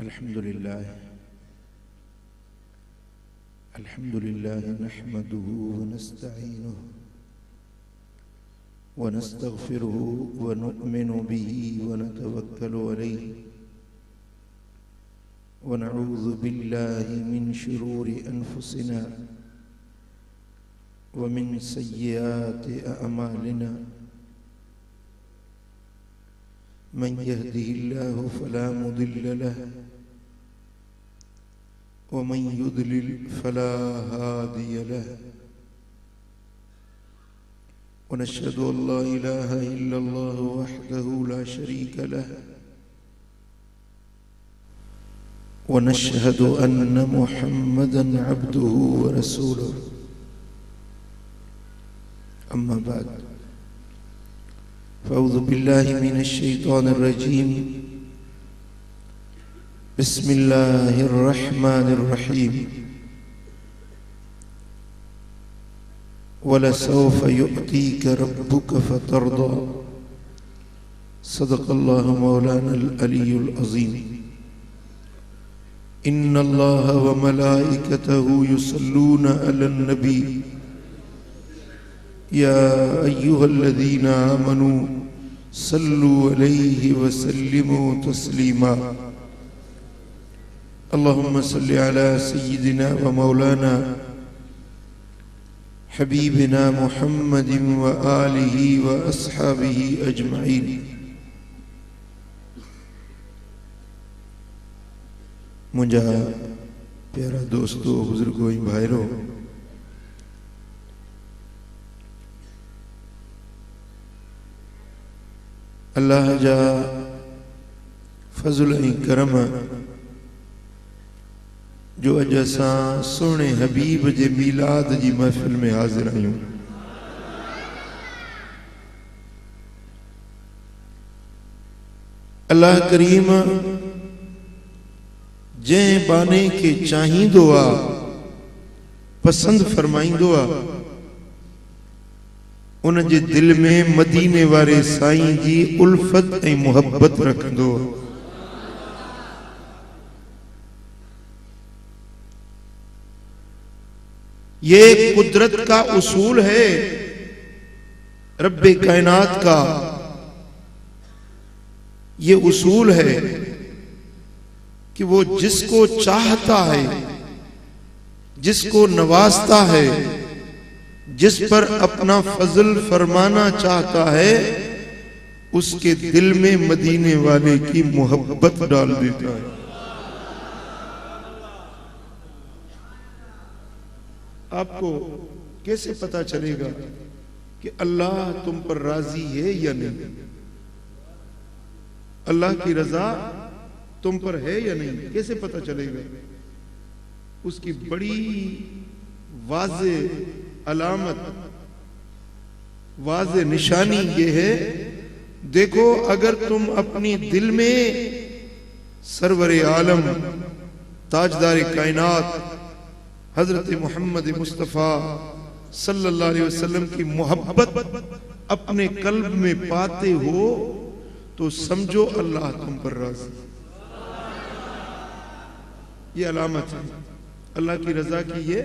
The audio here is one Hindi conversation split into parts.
अल्हम्दुलिल्लाह नहमदुहु व नस्तईनुहु व नस्तगफिरुहु व नु'मिनु बिही व नतवक्कलु अलैहि व नऊज़ु बिल्लाहि मिन शुरूरि अनफुसिना व मिन सय्यिआति अअमालिना मन यहदिहिल्लाहु फला मुदिल्ल लहु व मन युद्लिल फला हादिय लहु व नशहदु अन ला इलाहा इल्लल्लाहु वहदहु ला शरीक लहु व नशहदु अन्न मुहम्मदन अब्दुहु व रसूलुहु अम्मा बाद फ़अऊज़ु बिल्लाहि मिनश शैतानिर रजीम बिस्मिल्लाहिर रहमानिर रहीम वलसौफ युअतीक रब्बुक फतरदा सदक़ल्लाहु मौलानल अलीयुल अज़ीम इन्नल्लाह व मलाइकतहु युसल्लूना अलन नबी या अय्युहल्लज़ीना आमनू सल्लु अलैहि व सल्लिमू तस्लीमा अल्लाहुम्मा सल्लि अला सय्यिदिना व मौलाना हबीबिना मुहम्मदिन व आलिहि व अस्हाबिहि अजमईन। मुंजा प्यारा दोस्तों, बुजुर्गों, भाइरों, अल्लाह जा फज़ल ऐं करम जो अज असां सोने हबीब जे मीलाद जी महफ़िल में हाज़िर आहियूं। अल्लाह करीम जंहिं बाने के चाहींदो आ, पसंद फरमाईंदो आ, उन जे दिल में मदीने वारे साईं जी उल्फत ऐं मोहब्बत रखंदो। ये कुदरत का उसूल है रब्बे कायनात का। ये उसूल है कि वो जिसको चाहता है, जिसको नवाजता है, जिस पर अपना फजल फरमाना चाहता है, उसके दिल में मदीने वाले की मोहब्बत डाल देता है। आपको कैसे पता चलेगा कि अल्लाह तुम पर राजी है या नहीं? अल्लाह की रजा तुम पर है या नहीं, कैसे पता चलेगा? उसकी बड़ी वाज़े अलामत, वाज़े निशानी ये है, देखो अगर तुम अपनी दिल में सरवरे आलम ताजदार कायनात हजरत मोहम्मद मुस्तफ़ा सल्लल्लाहु अलैहि वसल्लम की मोहब्बत अपने कल्ब में पाते हो तो समझो अल्लाह तुम पर राज़ी। ये अलामत है, अल्लाह की रजा की ये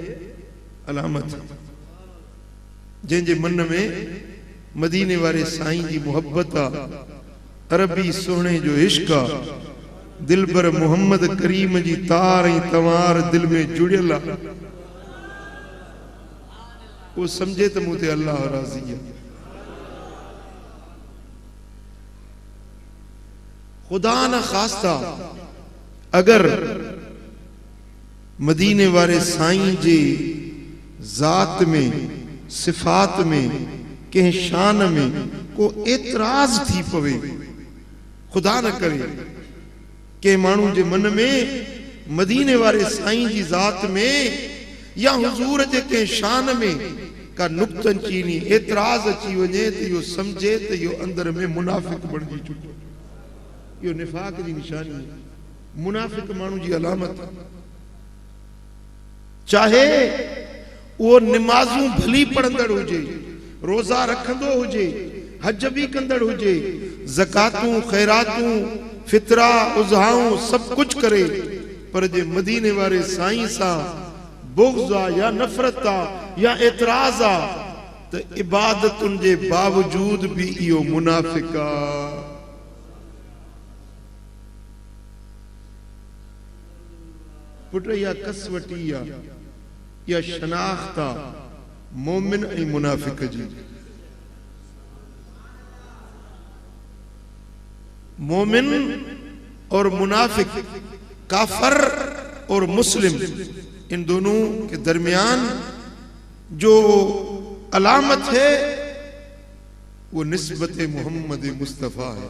अलामत है। जंहिंजे मन में मदीने वारे साईं जी मोहब्बत आ, अरबी सोने जो इश्क आ, दिलबर मोहम्मद करीम जी तार ऐं तवार दिल में जुड़ियल आ, वो समझे तो मूं ते अल्लाह राज़ी है। खुदा न खास्ता अगर मदीने वारे साईं जे जात में, सिफात में, कंहिं शान में को एतराज थी पवे, खुदा न करे के मानू जे मन में मदीने वारे साईं जी जात में या हुजूर जे के शान में का नुक्तन चीनी एतराज अची वने तो यो समझे तो यो अंदर में मुनाफिक बणजी चुको। यो निफाक जी निशानी है, मुनाफिक मानू जी अलामत। चाहे वो नमाजू भली पढ़ंदड़ हुजे, रोजा रखंदो हुजे, हज भी कंदड़ हुजे, ज़कातूं, खैरातूं, फितरा उज़हाऊं सब कुछ करे, पर जे मदीने वारे साईं सा बुग़्ज़ आ या नफ़रत आ या एतराज़ आ त इबादतुनि जे बावजूद भी इहो मुनाफ़िक़ आ। पुट या कसवटी आ या शनाख्त आ मोमिन ऐं मुनाफ़िक़ जी। मोमिन और मुनाफिक, काफर और मुस्लिम, इन दोनों के दरमियान जो अलामत है वो निस्बत मोहम्मद मुस्तफ़ा है।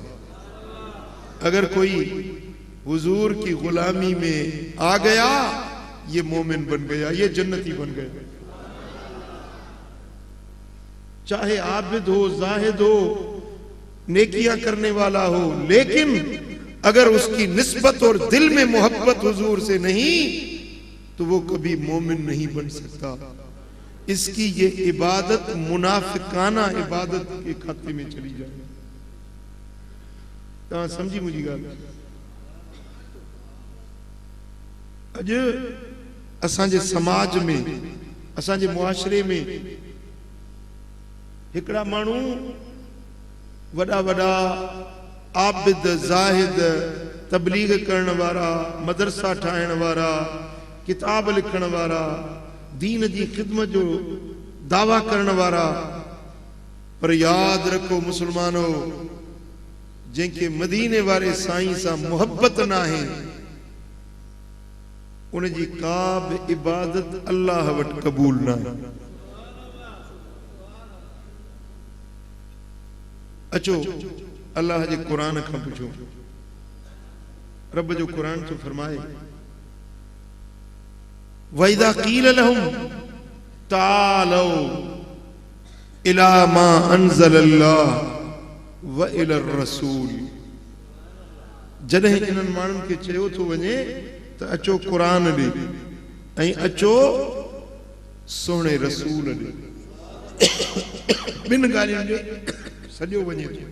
अगर कोई हुजूर की गुलामी में आ गया ये मोमिन बन गया, ये जन्नती बन गया। चाहे आबिद हो, जाहिद हो, नेकियां करने वाला हो, लेकिन अगर उसकी निस्बत और दिल में मोहब्बत हुजूर से नहीं तो वो कभी मोमिन नहीं बन सकता। इसकी ये इबादत मुनाफिकाना इबादत के खाते में चली जाए। तो समझी मुझी गाल। अज असांजे समाज में, असांजे मुआशरे में हिकड़ा मानू वड़ा वड़ा आबिद, जाहिद, तबलीग करण वारा, मदरसा ठाहिण वारा, किताब लिखण वारा, दीन जी खिदमत जो दावा करण वारा, पर याद रखो मुसलमानो, जंहिंखे मदीने वारे साईं सां मोहब्बत न आहे उनजी का बि इबादत अल्लाह वटि क़बूल न आहे। अचो अल्लाह जे कुरान खां पुछो। रब जो कुरान तो फरमाए, वइदा क़ील लहुम तालौ इला मा अंज़लल्लाह व इला रसूल। जॾहिं इन्हनि माण्हुनि खे चयो थो वञे त अचो कुरान ॾे ऐं अचो सोणे रसूल ॾे, ॿिनि ॻाल्हियुनि जो सॼो वञे थो।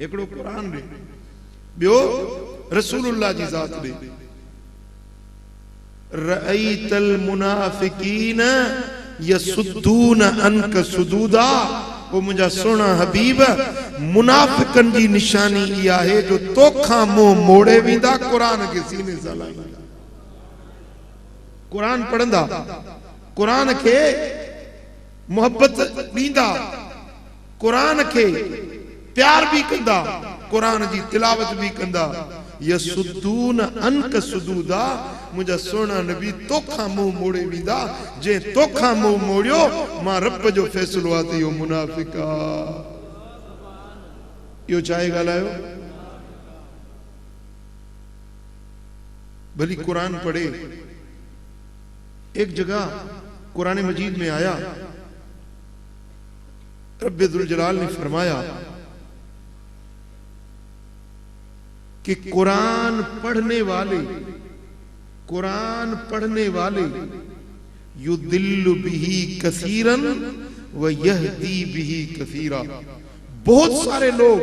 हिकिड़ो कुरान ॾे, ॿियो रसूलुल्लाह जी ज़ात ॾे। रअयतल मुनाफिकीन यसुद्दून अनक सुदूदा। वो मुंहिंजा सुहिणा हबीब, मुनाफिकनि जी निशानी इहा आहे जो तोखां मुंहुं मोड़े वेंदा, कुरान खे सीने सां लाहींदा। कुरान पढ़ंदा, कुरान खे मोहब्बत ॾींदा, कुरान के प्यार भी कंदा, कुरान जी तिलावत भी कंदा। यसुद्दून अनक सुदूदा। मुझा सोना नबी तोखा मुंह मोड़े वींदा। जे तोखा मुंह मोड़ियो मां रब जो फैसलो आ त इहो मुनाफिक आ। इहो चाहे ॻाल्हायो। भली कुरान पढ़े। एक जगह कुरान मजीद में आया, रब्बे दुल जलाल ने फरमाया कि कुरान पढ़ने वाले युदिल्लु बिही कसीरन व यहदी बिही कसीरा। बहुत सारे लोग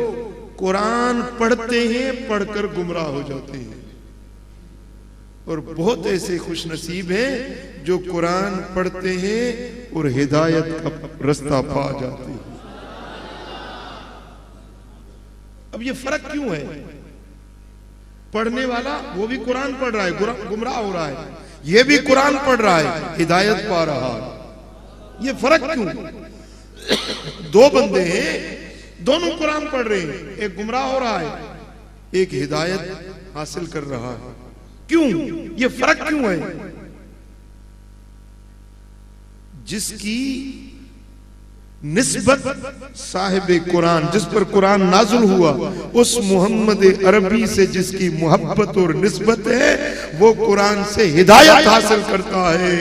कुरान पढ़ते हैं, पढ़कर गुमराह हो जाते हैं, और बहुत ऐसे खुशनसीब हैं जो कुरान पढ़ते हैं और हिदायत का रास्ता पा जाते हैं। अब ये फर्क क्यों है? पढ़ने वाला वो भी कुरान पढ़ रहा है, गुमराह हो रहा है, ये भी कुरान पढ़ रहा है, हिदायत पा रहा है। ये फर्क क्यों? दो बंदे हैं, दोनों कुरान पढ़ रहे हैं, एक गुमराह हो रहा है, एक हिदायत हासिल कर रहा है। क्यों? ये फर्क क्यों है? जिसकी निस्बत साहिब कुरान, जिस पर कुरान नाजुल हुआ, उस मोहम्मद अरबी से जिसकी मोहब्बत और निस्बत है, वो कुरान से हिदायत हासिल करता है।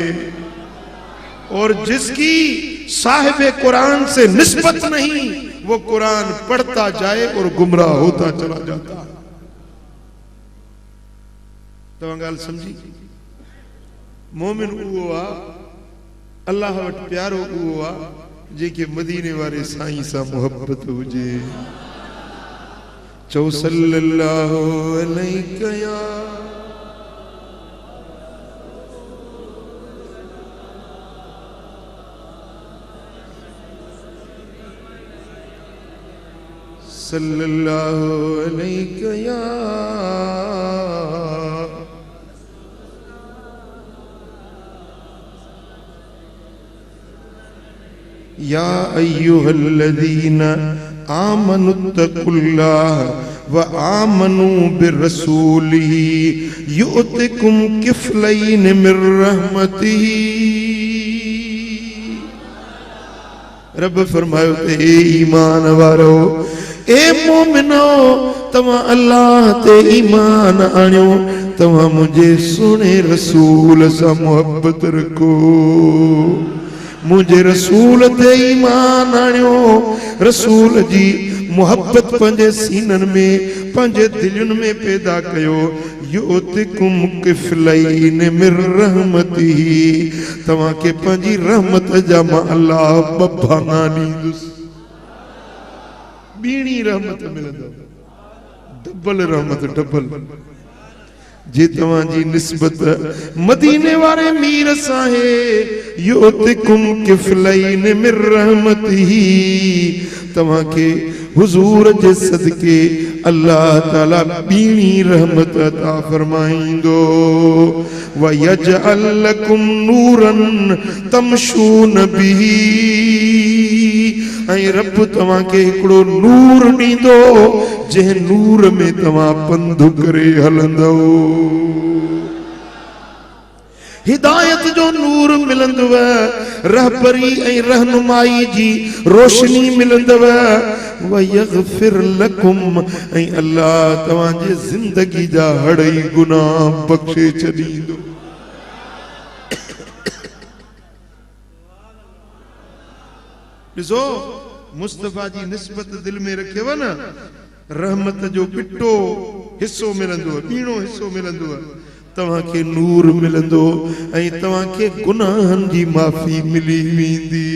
और जिसकी साहिब कुरान से निस्बत नहीं, वो कुरान पढ़ता जाए और गुमराह होता चला जाता है। तो गाल समझी? मोमिन उहो आ, अल्लाह वटि प्यारो उहो आ जेके मदीने वारे साईं सां मोहब्बत हुजे। चौ सल्लल्लाहु अलैहि या सल्लल्लाहु अलैहि या अय्युहल्लज़ीना आमनुत्तकुल्लाह व आमनू बिर्रसूलिही युअतिकुम किफ़लैन मिर रहमतिही। रब फरमायो ते ईमान वारो ए मोमिनो तवा अल्लाह ते ईमान आणियो तवा मुझे सुने रसूल सा मोहब्बत रखो मुझे रसूल ते ईमान आणियो रसूल जी मोहब्बत पंजे सीनन में पंजे दिलन में पैदा कयो युतिकुम किफ़लैन मिर रहमतिही तवा के पंजी रहमत जा मा अल्लाह बभाना नींदुस बीणी रहमत मिलंदो डबल रहमत डबल जे तवा जी निस्बत मदीने वारे मीर साहे युतिकुम किफ़लैन मिर रहमतिही तवा के हुजूर जे सदके अल्लाह ताला बीणी रहमत अता फरमाइंदो व यजअल लकुम नूरन तमशून बिही ऐं रब तवा के हिकड़ो नूर ॾींदो जंहिं नूर में तवा पंधु करे हलंदो हिदायत जो नूर मिलंदव रहबरी ऐं रहनुमाई जी रोशनी मिलंदव व यगफिर लकुम ऐं अल्लाह तवा जे जिंदगी जा हड़ई गुनाह बख्शे छॾींदो। ॾिसो मुस्तफा जी निस्बत दिल में रखेव न रहमत जो पिटो हिस्सो मिलंदो बीणो हिस्सो मिलंदो तवा के नूर मिलंदो ऐं तवा के गुनाहन जी माफी मिली वेंदी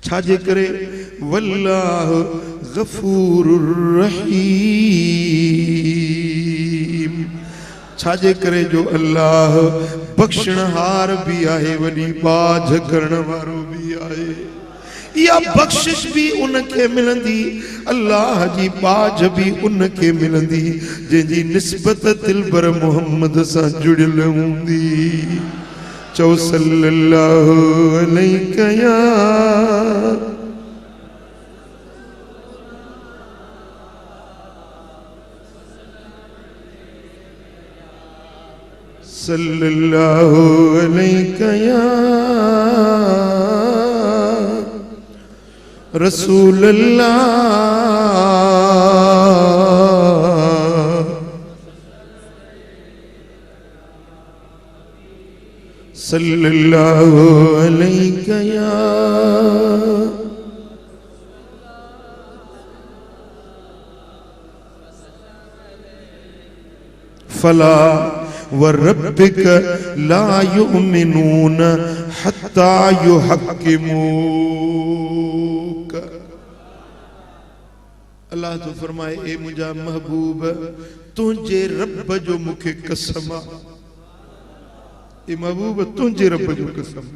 छाजे करे वल्लाह गफूरुर रहीम छाजे करे जो अल्लाह बख्शणहार भी आहे वडी बाझ करण वारो भी आहे या बख्शिश भी उनके मिलंदी अल्लाह जी बाझ भी उनके मिलंदी जंहिंजी निस्बत दिलबर मोहम्मद सां जुड़ियल हूंदी चौ सल्लल्लाहु अलैहि या सल्लल्लाहु अलैहि या रसूल अल्लाह सल्लल्लाहु अलैहि या फला व रब्बिक ला युमिनून हत्ता युहक्किमूक। अल्लाह तो फरमाए ए मुझा महबूब तुझे रब जो मुखे कसम ए महबूब तुझे रब जो कसम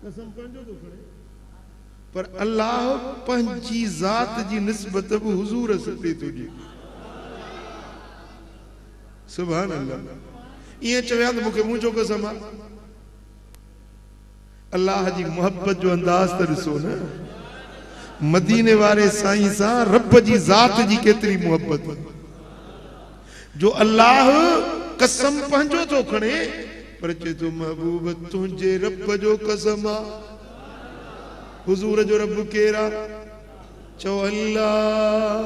कसम पंजो तो खड़े पर अल्लाह पंजी जात जी निस्बत भी हुजूर से तुझी सुभान अल्लाह ये चवया तो मुखे मुझो कसम अल्लाह जी मोहब्बत जो अंदाज त ॾिसो न मदीने वारे साईं सां रब जी जात जी केतरी मोहब्बत जो अल्लाह कसम पंहिंजो तो खणे पर चे तो महबूब तुझे रब जो कसम हुजूर जो रब केरा चो अल्लाह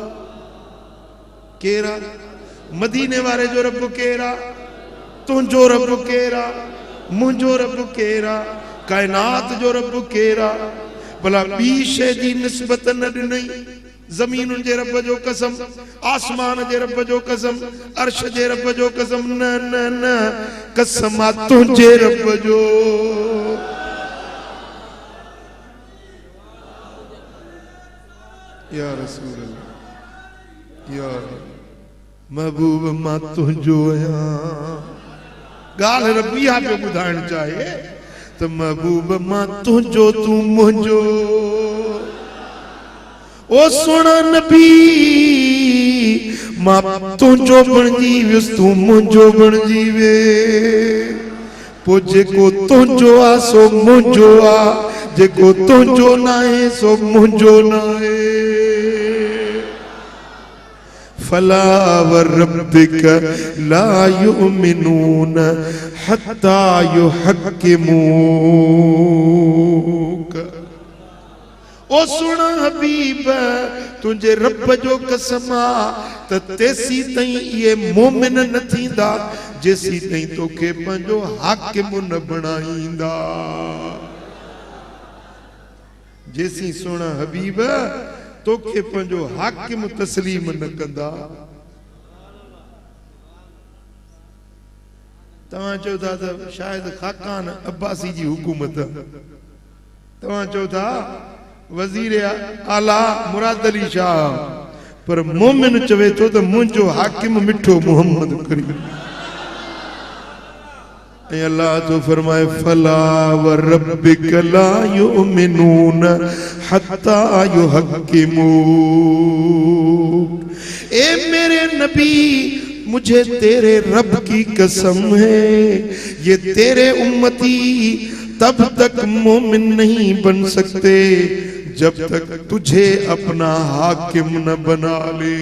केरा मदीने वारे जो रब केरा तुझो रब केरा मुझो रब केरा कायनात जो रब केरा भला बी शे जी निस्बत न ॾिनई जमीन जे रब जो कसम आसमान जे रब जो कसम अर्श जे रब जो कसम न न न कसम तुझे रब जो या रसूल अल्लाह, या महबूब मां तुंहिंजो आहियां। ॻाल्हि रबिया पियो ॿुधाइण चाहे त महबूब मां तुंहिंजो तूं मुंहिंजो। ओ सोना नबी मां तुंहिंजो बणजी वियुसि, तूं मुंहिंजो बणजी वे। पो जेको तुंहिंजो आ सो मुंहिंजो आ, जेको तुंहिंजो न आहे सो मुंहिंजो न आहे। फला वरब्बिक ला युमिनून हत्ता युहक्किमूक। ओ सुन हबीब तुंहिंजे रब जो कसम आ त तेसी ताईं ये मोमिन न थींदा जेसी ताईं तोखे पंहिंजो हाकिम न बणाईंदा। जेसी सुन हबीब तोखे पंहिंजो हाकिम तस्लीम न कंदा। तव्हां चओ था त शायद खाकान अब्बासी जी हुकूमत, तव्हां चओ था वजीर आला मुराद अली शाह, पर मोमिन चवे तो त मुंहिंजो हाकिम मिठो मोहम्मद करीम। ऐं अल्लाह तो फरमाए फला वरब्बिक ला युमिनून हत्ता युहक्किमूक। ए मेरे नबी मुझे तेरे रब की कसम है, ये तेरे उम्मती तब तक मोमिन नहीं बन सकते जब तक तुझे अपना हाकिम न बना ले।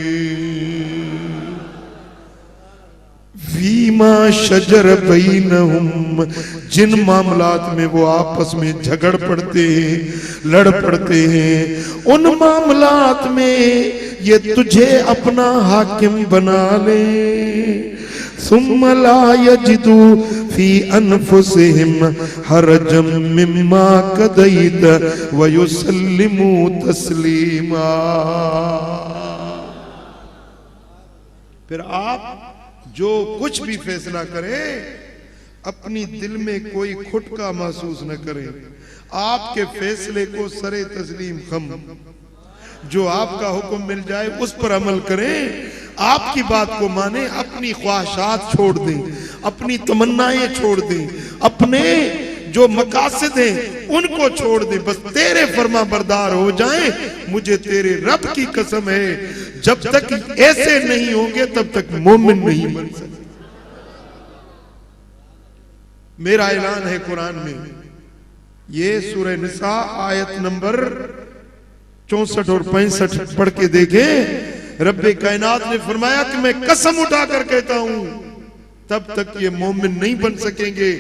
वीमा शजर बैनहुम, जिन मामलात में वो आपस में झगड़ पड़ते हैं, लड़ पड़ते हैं, उन मामलात में ये तुझे अपना हाकिम बना ले। सुम्मा ला यजिदू फी अनफुसिहिम हरजम मिम्मा कदैत व युसल्लिमू तस्लीमा। फिर आप जो कुछ भी फैसला करें अपनी दिल में कोई खुटका महसूस न करें। आपके फैसले को सरे तस्लीम खम, जो आपका हुक्म मिल जाए उस पर अमल करें, आपकी बात को माने, अपनी ख्वाहिशात छोड़ दें, अपनी तमन्नाएं छोड़ दें, अपने जो मकासद हैं उनको छोड़ दें, बस तेरे फर्मा बरदार हो जाएं। मुझे तेरे रब की कसम है जब तक ऐसे नहीं होंगे तब तक मोमिन नहीं बन सकते। मेरा ऐलान है कुरान में, ये सूरह निसा आयत नंबर 64 और 65 पढ़ के देखें। रब्बे कायनात ने फरमाया कि मैं कसम उठाकर कहता हूं तब तक ये मोमिन नहीं बन सकेंगे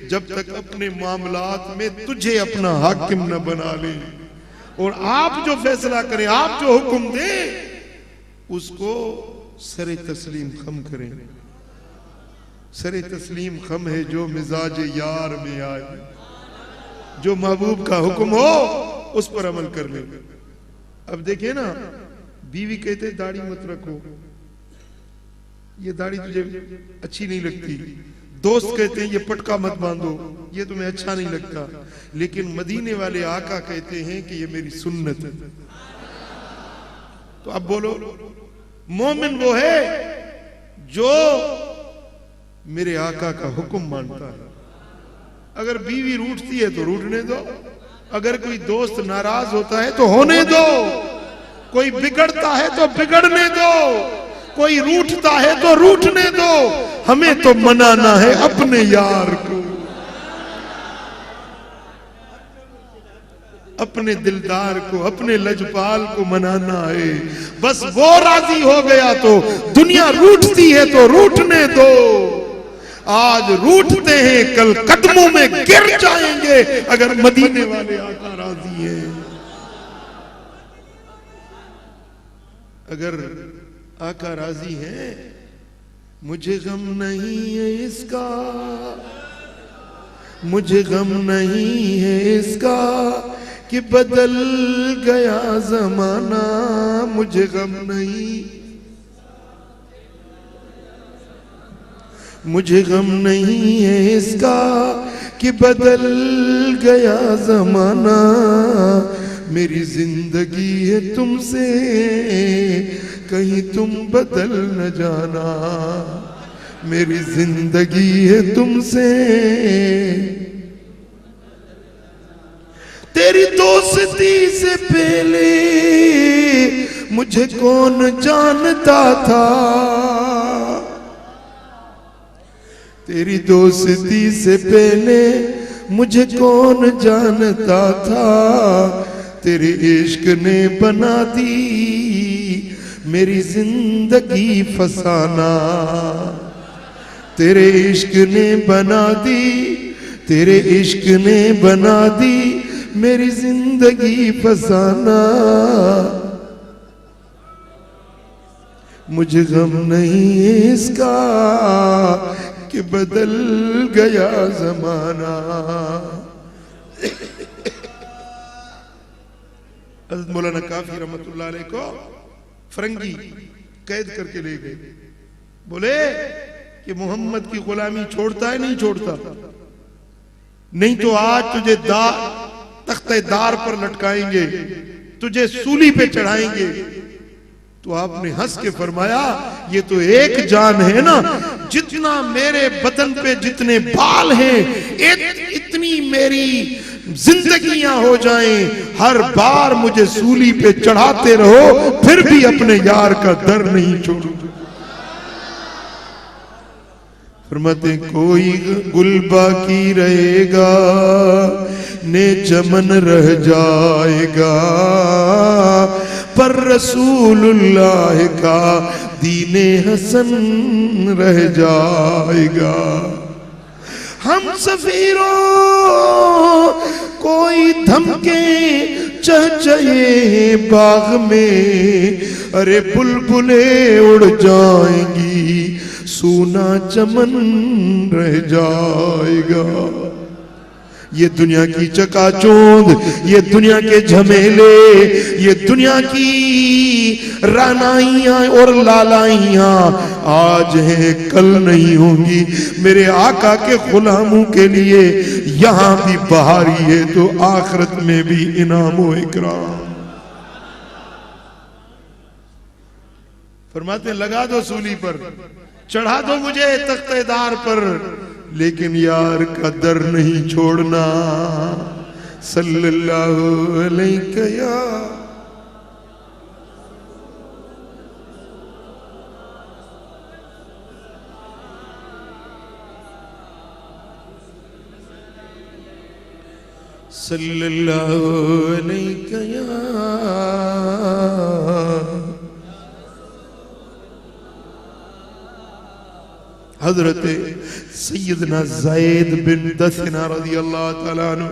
जब तक अपने मामलात में तुझे अपना हाकिम न बना ले। और आप जो फैसला करें, आप जो हुक्म दें, उसको सरे तस्लीम खम करें। सरे तस्लीम खम है जो मिजाज यार में आए, जो महबूब का हुक्म हो उस पर अमल कर ले। अब देखिए ना, बीवी कहते दाढ़ी मत रखो, ये दाढ़ी तुझे अच्छी नहीं लगती। दोस्त कहते हैं ये पटका मत बांधो, ये तुम्हें अच्छा नहीं लगता। लेकिन मदीने वाले आका कहते हैं कि ये मेरी सुन्नत है। तो अब बोलो, मोमिन वो है जो मेरे आका का हुक्म मानता है। अगर बीवी रूठती है तो रूठने दो, अगर कोई दोस्त नाराज होता है तो होने दो, कोई बिगड़ता है तो बिगड़ने दो, कोई रूठता है तो रूठने दो। हमें तो मनाना है अपने यार को, अपने दिलदार को, अपने लजपाल को मनाना है। बस वो राजी हो गया तो दुनिया रूठती है तो रूठने दो। आज रूठते हैं कल कदमों में गिर जाएंगे अगर मदीने वाले आका राजी है। अगर आका राजी है, मुझे गम नहीं है इसका, मुझे गम नहीं है इसका कि बदल गया जमाना, मुझे गम नहीं, मुझे गम नहीं है इसका कि बदल गया जमाना। मेरी जिंदगी है तुमसे, कहीं तुम बदल न जाना। मेरी जिंदगी है तुमसे, तेरी दोस्ती से पहले मुझे कौन जानता था। तेरी दोस्ती से पहले मुझे कौन जानता था। तेरे इश्क ने बना दी मेरी जिंदगी फसाना। तेरे इश्क ने बना दी, तेरे इश्क ने बना दी मेरी जिंदगी फसाना। मुझे गम नहीं इसका कि बदल गया जमाना। हज़रत मौलाना काफी रहमतुल्लाह अलैह को फरंगी कैद करके ले गए। बोले कि मोहम्मद की गुलामी छोड़ता है नहीं छोड़ता, नहीं तो आज तुझे तख्ते दार पर लटकाएंगे, तुझे सूली पे चढ़ाएंगे। तो आपने हंस के फरमाया ये तो एक जान है ना, जितना मेरे बदन पे जितने बाल हैं इतनी मेरी जिंदगियां हो जाएं, हर बार मुझे सूली पे चढ़ाते रहो फिर भी अपने यार का दर नहीं छोड़ूंगा। फरमाते कोई गुल बाकी रहेगा ने चमन रह जाएगा, पर रसूलुल्लाह का दीने हसन रह जाएगा। हम सफीरों कोई धमके चहचहे बाग में, अरे बुलबुले उड़ जाएंगी सूना चमन रह जाएगा। ये दुनिया की चकाचौंध, ये दुनिया के झमेले, ये दुनिया की रानाइयां और लालाइयां आज हैं कल नहीं होंगी। मेरे आका के गुलामों के लिए यहां भी बहारी है तो आखिरत में भी इनाम व इकराम। फरमाते लगा दो सूली पर, चढ़ा दो मुझे तख्तेदार पर, लेकिन यार का दर नहीं छोड़ना। सल्लल्लाहु अलैहि या सल्लल्लाहु अलैहि या हजरत सैयदना ज़ैद बिन दसना रज़ी अल्लाह ताला अन्हु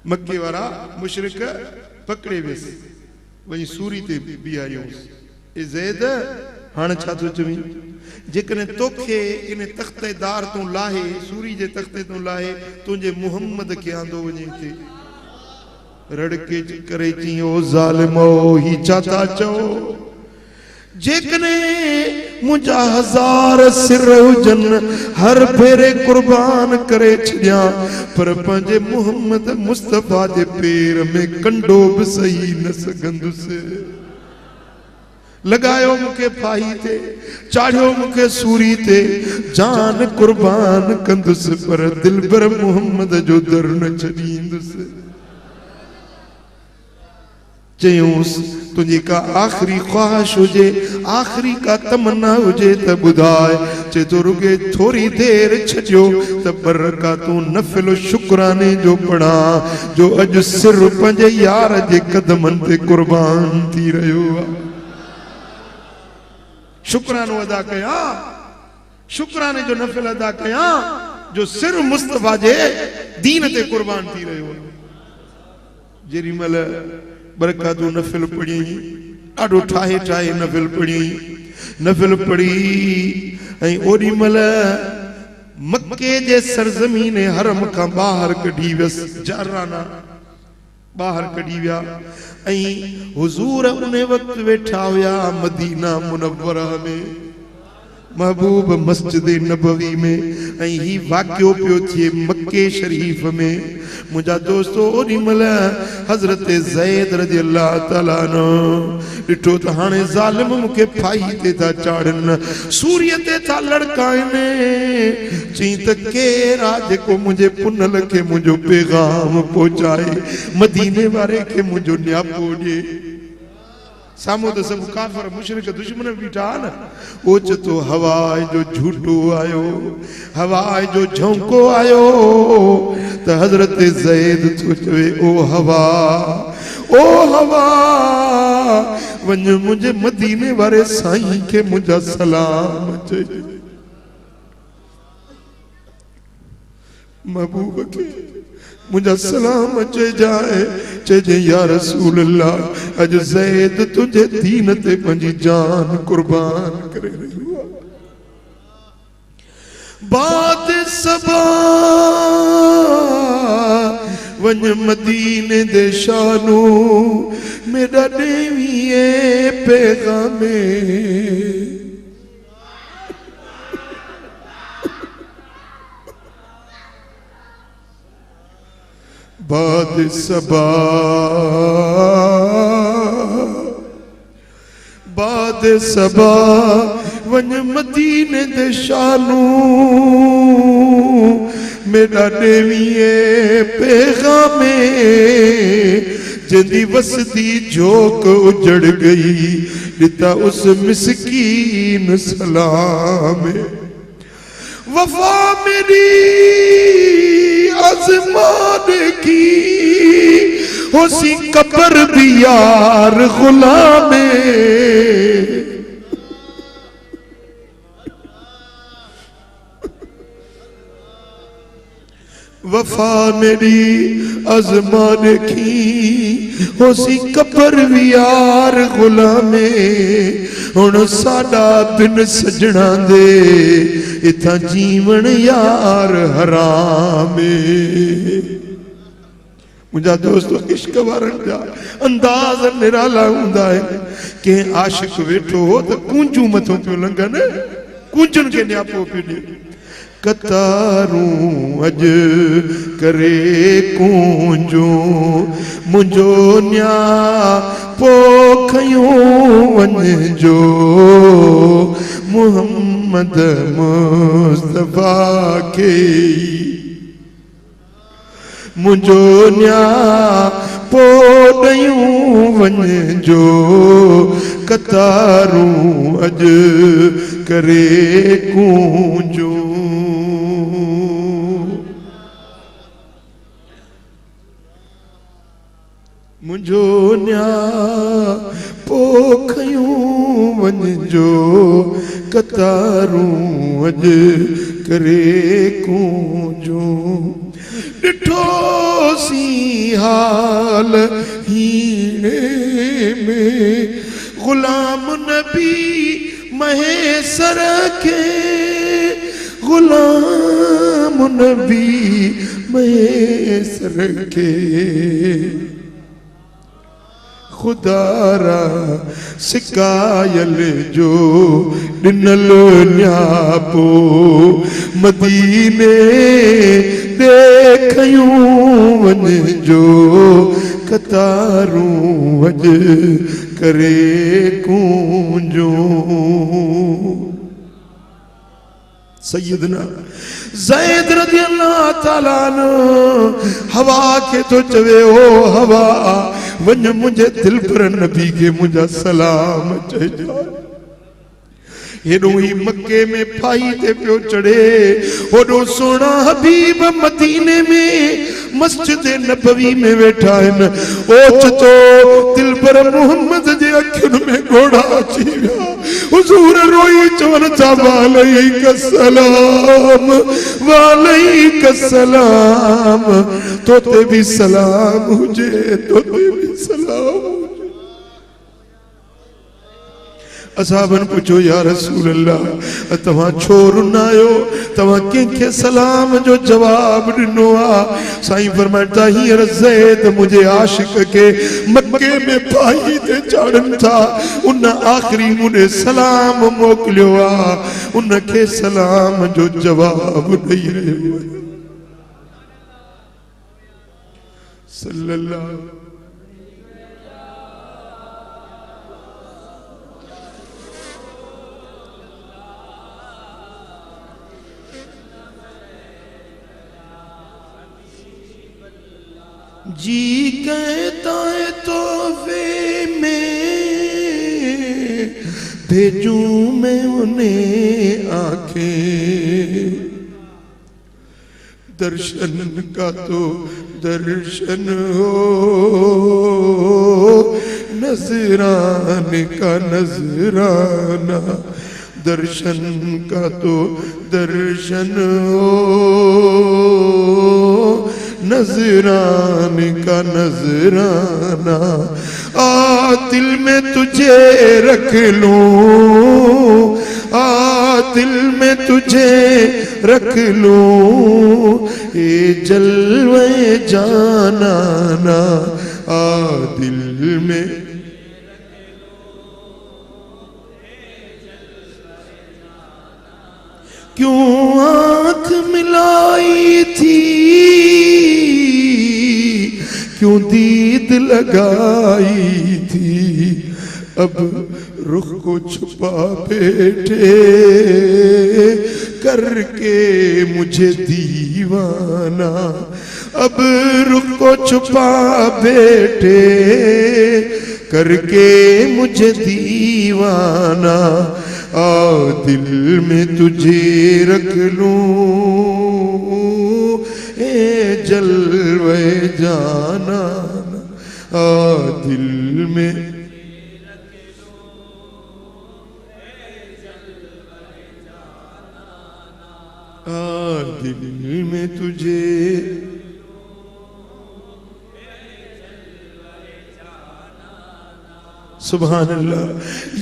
मक्के वारा मुशरिक पकड़े वियस, वही सूरी ते भी आयो। ए ज़ैद हाणे छा थो चवी, जेकॾहिं तोखे इन तख्तेदार तूं लाहे, सूरी जे तख्ते तूं लाहे, तुंहिंजे मुहम्मद खे आंदो वञे हिते। रड़के करे चई ओ ज़ालिमो ही छा था चओ, जेकॾहिं मुंहिंजा हज़ार सिर हुजनि हर भेरे कुर्बान करे छॾियां, पर पंहिंजे मुहम्मद मुस्तफ़ा जे पेर में कंडो बि सही न सघंदुसि। लगायो मूंखे फाही ते, चाढ़ियो मूंखे सूरी ते, जान कुर्बान कंदुसि, पर दिलबर मुहम्मद जो दर न छॾींदुसि। चयूंसि तुझी का आखिरी ख्वाहिश हुजे, आखिरी का तमन्ना हुजे त ॿुधाए। चे तो रुगे थोड़ी देर छॾियो त बरकातूं नफ़िल शुक्राने जो पढ़ा, जो अॼु सिर पंहिंजे यार जे कदमनि ते कुर्बान थी रहियो आहे। शुक्रानो अदा कया, शुक्राने जो नफ़िल अदा कया, जो सिर मुस्तफ़ा जे दीन ते कुर्बान थी रहियो आहे। जेॾी महिल बरकातूं नफ़िल पढ़ी, ॾाढो ठाहे ठाहे नफ़िल पढ़ी, नफ़िल पढ़ी ऐं ओॾी महिल मक्के जे सरज़मीन हरम खां ॿाहिरि कढी वियसि, जाराना ॿाहिरि कढी विया ऐं हुज़ूर उन वक़्तु वेठा हुया मदीना मुनव्वरा में। महबूब मस्जिद नबवी में ही वाक्यो पियो थिए मक्के शरीफ में। मुझा दोस्तों ओडी मल हजरत ज़ैद रज़ी अल्लाह ताला नो डिठो त हाने ज़ालिम मुके फाई ते था चाड़न सूर्य ते था लड़काने चई त केर आज को मुझे पुनल के मुझो पैगाम पहुंचाए मदीने वाले के मुझो न्यापो दे। सामो तो सब काफर मुशरिक दुश्मन बीठा न ओच तो हवा जो झूठो आयो हवा जो झोंको आयो तो हजरत ज़ैद तो चवे ओ हवा वंज मुझे मदीने वाले साईं के मुझा सलाम चई महबूब के मुझा सलाम अचे जाए चए या रसूल अल्लाह अज ज़ैद तुझे दीन ते पंजी जान कुर्बान करे रही बात सबा वंज मदीने दे शानू मेरा देविए पैगामे बाद सबा वन मदीने दे शानू मेरा देविए पैगामे जिंदी वसदी झोंक उजड़ गई दिता उस मिस्कीन सलाम वफा मेरी आज़मान की होसी कब्र भी यार गुलामे वफा मेरी आज़मान की होसी कब्र भी यार गुलामे हुण साडा बिन सजना दे इथा जीवन यार हरामे। मुझा दोस्तों इश्क वारन जा अंदाज निराला हुंदा है के आशिक वेठो हो तो कुंजू मथों पियो लंघन कुंजन के न्यापो पियो कतारू अज करे कुंजू मुझो न्या पोखयूं वञिजो मोहम्मद मुस्तफा के मुझो न्या पोॾयूं वञिजो कतारू अज करे कुंजू मुझो न्या पोखयूं वञिजो कतारू अज करे कुंजू डिठो सी हाल हीने में गुलाम नबी महेसर के गुलाम नबी महेसर के खुदारा सिकायल जो दिनल न्यापो मदीने देखयूं वञिजो कतारू अज करे कुंजू। सैयदना ज़ैद रज़ी अल्लाह ताला हवा के तो चवे ओ हवा वञ मुझे दिल पर नबी के मुझा सलाम चइजो हेडो ही मक्के में फाई ते पियो चढ़े होडो सोना हबीब मदीने में मस्जिद नबवी में बैठा है ओच तो दिल पर मोहम्मद जे अखिन में घोड़ा अची विया हुजूर रोई चवन था वालैक सलाम तोते भी सलाम हुजे तोते भी सलाम असहाबन पूछो या रसूल अल्लाह तव्हां छो रुनायो, तव्हां कंहिंखे सलाम जो जवाब ॾिनो आ? साईं फरमाइता हींअर ज़ैद मुझे आशिक के मक्के में फाही ते चाढ़न था, उन आखिरी मुझे सलाम मोकिलियो आ, उनखे सलाम जो जवाब ॾेई रहियो आहे। सल्लल्लाहु जी कहता है तोहफे में भेजूं मैं उन्हें आंखें, दर्शन का तो दर्शन हो, नजराने का नजराना, दर्शन का तो दर्शन हो, नजराने का नजराना। आ दिल में तुझे रख लूं, आ दिल में तुझे रख लूं, ये जलवे जाना ना, आ दिल में क्यों आंख मिलाई थी, क्यों दीद लगाई थी, अब रुख को छुपा बैठे करके मुझे दीवाना, अब रुख को छुपा बैठे करके मुझे दीवाना। आ दिल में तुझे रख लूं, ए जलवे जाना, आ दिल में दिल में तुझे सुभान अल्लाह।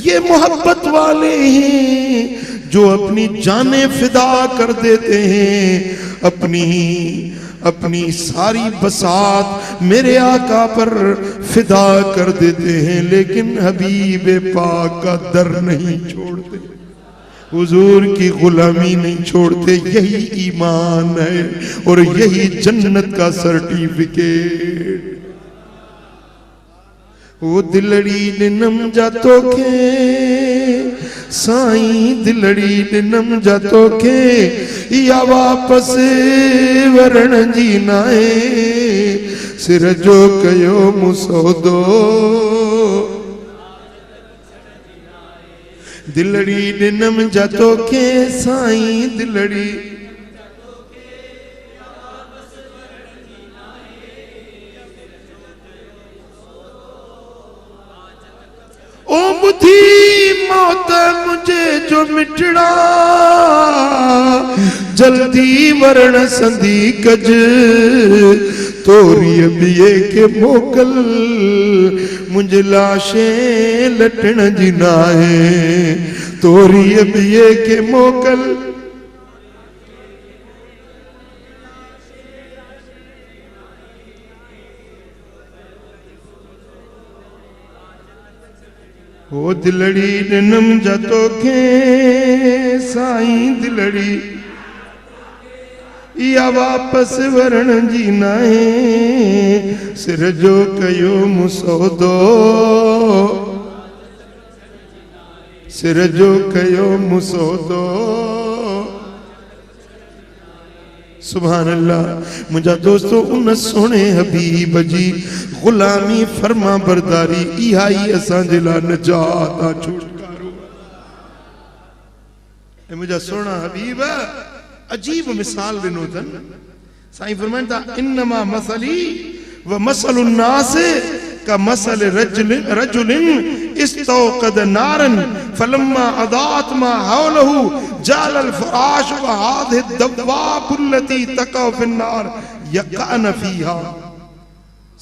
ये मोहब्बत वाले हैं जो अपनी जानें फिदा कर देते हैं, अपनी सारी बसात मेरे आका पर फिदा कर देते हैं, लेकिन हबीब पाक का दर नहीं छोड़ते, हुजूर की गुलामी नहीं छोड़ते। यही ईमान है और यही जन्नत का सर्टिफिकेट। वो दिलड़ी निनम जातो के साईं, दिलड़ी निनम जातो के या वापस वरण जी नाए, सिर जो कयो मुसौदो, दिलड़ी निनम जातो के साईं, दिलड़ी ओ बुधी मौत मुझे जो मिटड़ा, जल्दी वरण संधी कज, तोरी बिये के मोकल, मुझे लाशे लटण जी नाहे, तोरी बिये के मोकल। ओ दिलड़ी निनम जातो के साईं, दिलड़ी या वापस वरण जी नाहे, सिर जो कयो मुसौदो, सिर जो कयो मुसौदो। सुभान अल्लाह। मुझा दोस्तों, उन सोने हबीब जी गुलामी फरमा बरदारी इहा ही असांजे लाइ नजात आ, छुटकारो। ऐं मुझा सोना हबीब अजीब मिसाल ॾिनो अथनि। साईं फरमाइनि था, इन्नमा मसली व मसलुन नास का मसल रजुलिन इस्तौक़द नारन फलम्मा अदाअत मा हौलहु जालल फराश व हादिहि दव्वाबुल्लती तक़अ फिन्नार यक़अन फीहा।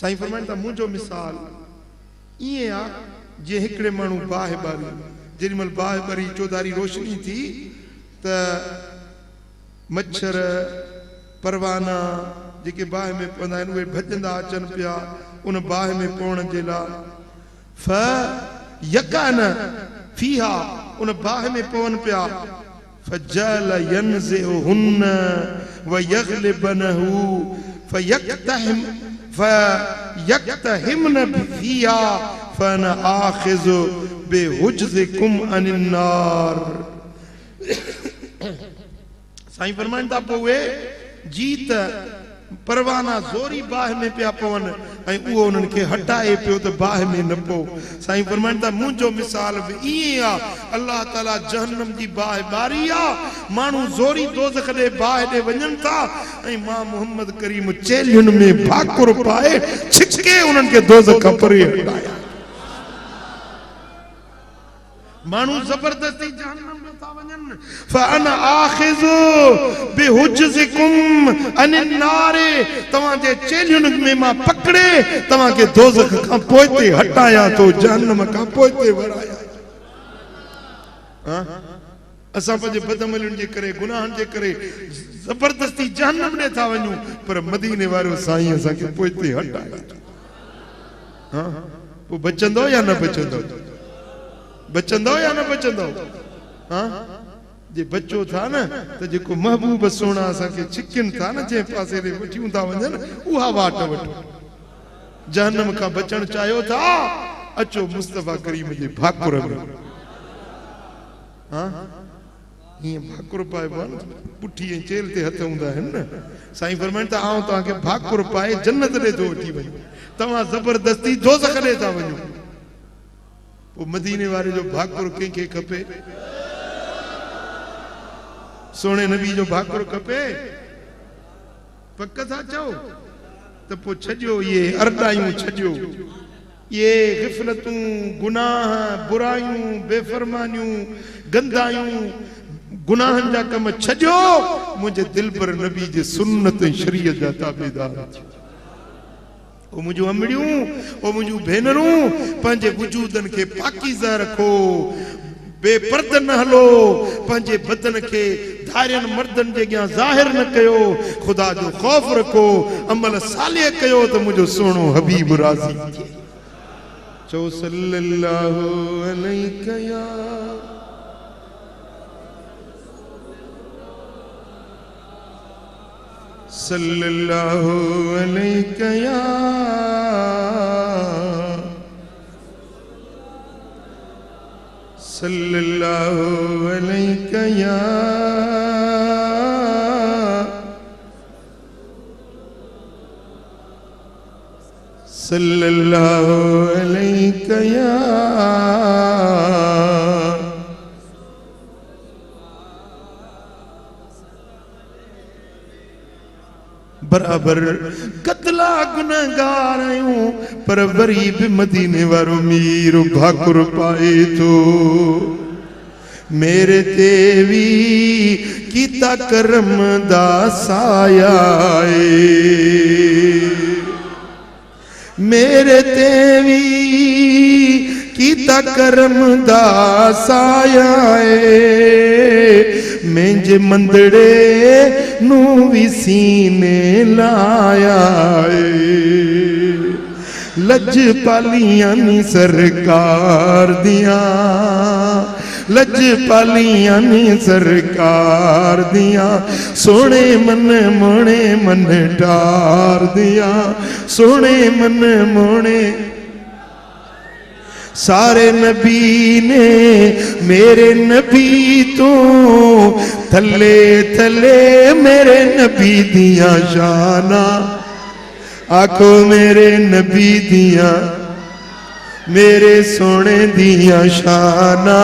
साईं फरमाइनि था, मुंहिंजो मिसाल ईअं आहे जीअं हिकिड़े माण्हू बाहि बारी जेॾीमहिल बाहि भरी चौधारी रोशनी थी त मच्छर परवाना जेके बाहि में पवंदा आहिनि उहे भॼंदा अचनि पिया उन बाहि में पवण जे लाइ फयकअन फीहा उन बाहि में पवनि पिया फजल यनज़िहुन वयग़लिबनहु फयक्तहिमन फीहा फअना आखिज़ु बिहुज्ज़िकुम अनिन नार। साईं फरमाइनि था पोइ उहे जीत परवाना ज़ोरी बाहि में पिया पवनि ऐं उहो उन्हनि खे हटाए पियो त बाहि में न पो। साईं फरमाइनि था मुंहिंजो मिसाल बि ईअं आहे। अल्लाह ताला जहन्नम जी बाहि ॿारी आहे, माण्हू ज़ोरी दोज़ख ॾे बाहि ॾे वञनि था ऐं मां मोहम्मद करीम चेलियुनि में भाकुर पाए छिके उन्हनि खे दोज़ख खां परे हटाया। मानू जबरदस्ती जहन्नम में था वञनि फअना आखिज़ु बिहुज्ज़िकुम अनिन नार तव्हां जे चेलियुनि में मां पकड़े तव्हां खे दोज़ख खां पोइ ते हटाया तो जहन्नम खां पोइ ते वराया। असां पंहिंजे बदअमलियुनि जे करे गुनाहनि जे करे जबरदस्ती जहन्नम ॾे था वञूं पर मदीने वारो साईं असांखे पोइ ते हटाया। पोइ बचंदो या न बचंदो? बचंदो या न बचंदो? हाँ जे बचो था न त जेको महबूब सोना असांखे छिकनि था न जंहिं पासे ॾे वठियूं था वञनि उहा वाट वठो। जहन्नम खां बचण चाहियो था अचो मुस्तफा करीम जे भाकुर में। हाँ हीअं भाकुर पाइबो आहे न पुठी ऐं चेल ते हथ हूंदा आहिनि न। साईं फरमाइनि था आउं तव्हांखे भाकुर पाए जन्नत ॾे थो वठी वञो, तव्हां ज़बरदस्ती दोज़ख ॾे था वञो। पोइ मदीने वारे जो भाकुर कंहिंखे खपे? सोने नबी जो भाकुर खपे? पक था चओ त पोइ छॾियो इहे अरदायूं, छॾियो ये गिफ़लतूं, गुनाह, बुरायूं, बेफ़रमानियूं, गंदायूं गुनाहनि जा कम छॾियो, मुंहिंजे दिल पर नबी जे सुन्नत ऐं शरीयत जा ताबेदार थियो। ओ मुंहिंजूं अमड़ियूं, ओ मुंहिंजूं भेनरूं, पंहिंजे वजूदनि खे पाकीज़ा रखो, बेपर्द न हलो, पंहिंजे बदन खे धारियनि मर्दनि जे अॻियां ज़ाहिर न कयो, ख़ुदा जो ख़ौफ़ रखो, अमल सालिह कयो त मुंहिंजो सुहिणो हबीब राज़ी थिए। चओ सल्लल्लाहु अलैहि या सल्लल्लाहु अलैहि या सल्लल्लाहु अलैहि या सल्लल्लाहु अलैहि या बराबर कतला गुनहगार आयूं पर वरी भी मदीने वारो मीर भाकुर पाए तो मेरे तेवी कीता करम दा साया मेरे तेवी कीता करम दा साया मेंजे मंदड़े नू भी सीने लाया लज पालियां नी सरकार दिया लज पालियां नी सरकार दिया सोने मन मोने मन डार दिया सोने मन मोने सारे नबी ने मेरे नबी तो थले थले मेरे नबी दिया शाना आखो मेरे नबी दिया मेरे सोने दिया शाना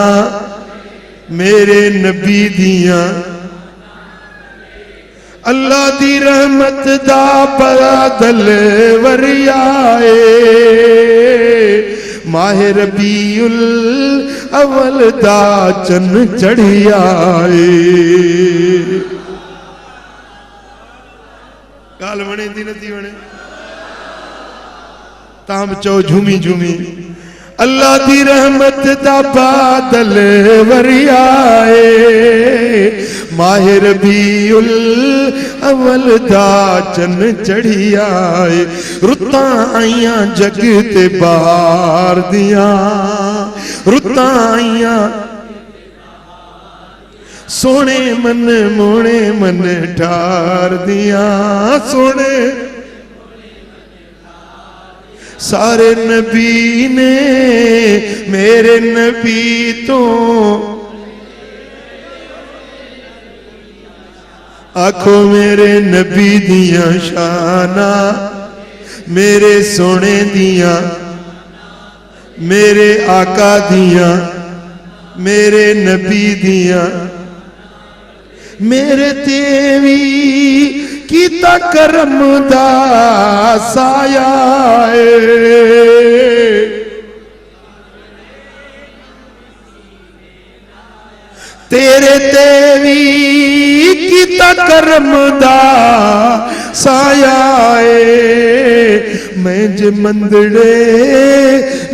मेरे नबी दिया अल्लाह दी रहमत दा बादल वरियाए माहे रबीउल अव्वल दा चन चढ़ियाए गाल वणे थी नथी वणे ताम चओ झूमी झूमी अल्लाह दी रहमत दा बादल वरियाए माहे रबीउल अव्वल दा चन चढ़ियाए रुतां आईयां जग ते बाहर दियां रुतां आईयां सोने मन मोने मन ठार दियां सोने सारे नबी ने मेरे नबी तो आखो मेरे नबी दिया शाना मेरे सोने दिया मेरे आका दिया मेरे नबी दिया मेरे तेवी कीता करम दा साया तेरे तेवी कीता करम दा साया मैं जे मंदड़े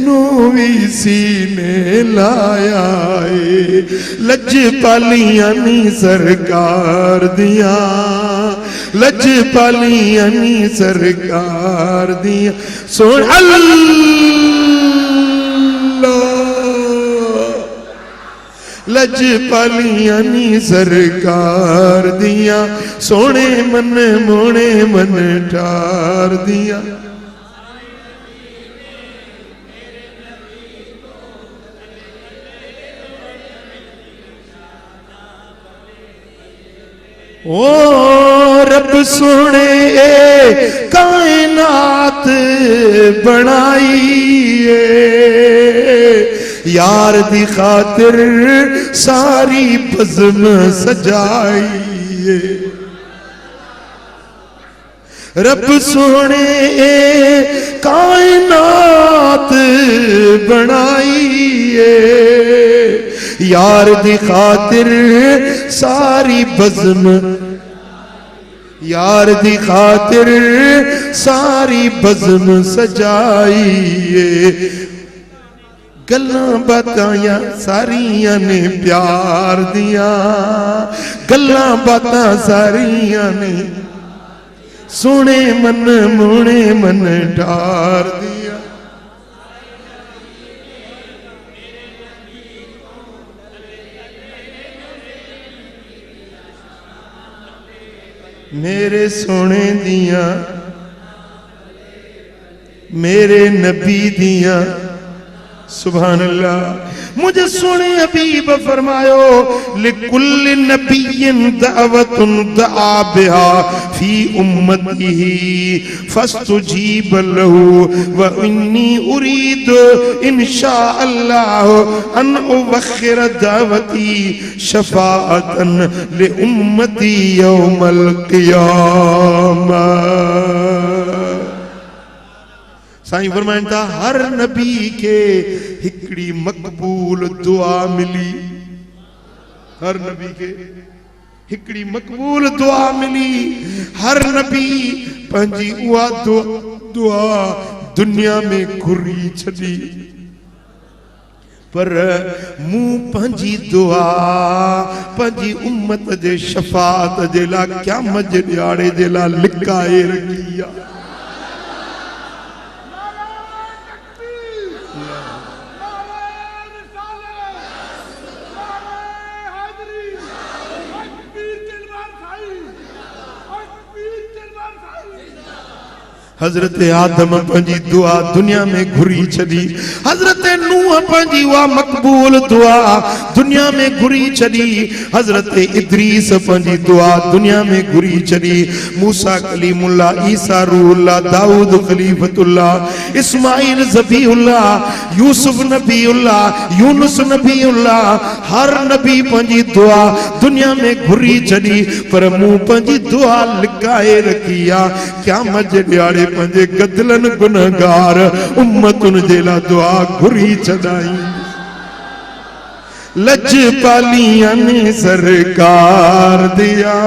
नू भी सीने लाया लज पालियां नी सरकार दिया लज पालियां नी सरकार दिया सोन अल्लाह लज पालियां नी सरकार दिया सोने मन मोने मन ठार दिया ओ रब सोने कायनात बनाई यार दी खातिर सारी बज़्म सजाई रब सोने कायनात बनाई यार दी खातिर सारी बज़्म यार दी खातिर सारी बज़्म सजाई गल्लां बातां सारियां ने प्यार दिया गल्लां बातां सारियां ने सोने मन मोने मन ठार दिया मेरे सोने दिया मेरे नबी दिया सुभान अल्लाह मुझे सोने हबीब फरमायो लिकुल्ल नबिय्यिन दावतुन दआ बिहा फी उम्मतिही फस्तुजीब लहू व इन्नी उरीदु इंशाअल्लाह अन उवखिर दावती शफाअतन लि उम्मती यौमल क़ियामा साईं फरमाइन था हर नबी के हिकड़ी मकबूल दुआ मिली हर नबी के हिकड़ी मकबूल दुआ मिली हर नबी पंजी उआ दुआ दुनिया में घुरी छदी पर मुंह पंजी दुआ पंजी उम्मत जे शफात जे ला क़यामत जे ॾियारे जे ला लिकाए रखिया हजरत आदम पंजी दुआ दुनिया में घुरी छदी हजरत नूह पंजी वा मकबूल दुआ दुनिया में घुरी छदी हजरत इद्रीस पंजी दुआ दुनिया में घुरी छदी मूसा कलीमुल्लाह ईसा रूहुल्लाह दाऊद खलीफतुल्लाह इस्माइल ज़बीहुल्लाह यूसुफ नबीउल्लाह यूनुस नबीउल्लाह हर नबी पंजी दुआ दुनिया में घुरी छदी पर मुंह पंजी दुआ लिकाए रखिया क़यामत जे ॾियारे पंजे गदलन गुनहगार उम्मतुन जेला दुआ घुरी छदाई लज पालियां ने सरकार दिया